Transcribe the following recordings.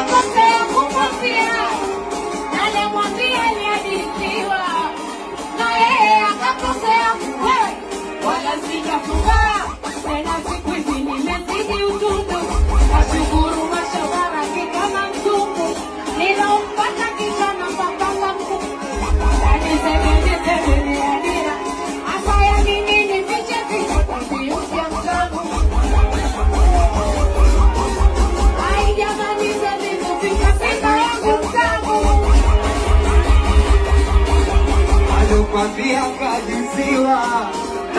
akakosea kumwambia, alimwambia alihadithiwa, na yeye akakosea wewe, wala sijafunga tena siku hizi nimezidi utundu, nashukuru mashallah kama mzungu, ninampata kijana mpaka mkuu, niseme adira, hasa ya nini nifiche fiche kwa viusia mtangu. Ai jamani zemi kufika senda yangu mtangu. Alukwambia kadisiwa,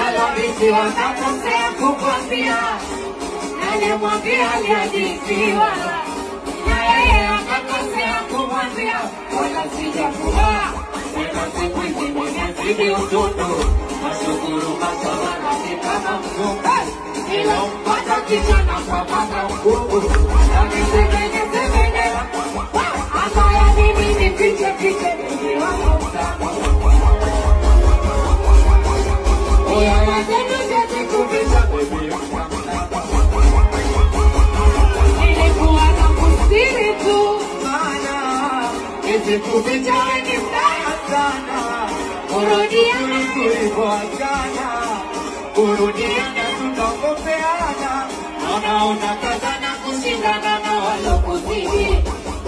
Alobisiwa kakosea kukwambia, alimwambia alihadithiwa, na yeye akakosea kumwambia, wala sijafunga tena siku hizi nimezidi utundu, nashukuru mashallah kama mzungu, ninampata kijana mpaka mkuu, niseme hasa ya nini nifiche fiche bibi wangu mtamu. Oya wazenu jezi kuficha bibi wangu mtamu, nilikuwa na kusiri tu, mana hizi kuficha wengi mbaya sana. kurudiana Tulivyoachana, kurudiana tutakopeana. Wanaona kazana kushindana na walokuzidi,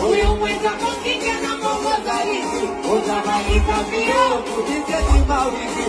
huyu mwenzako kijana mongo zaidi, utamaliza mbio Kujiketi mawiki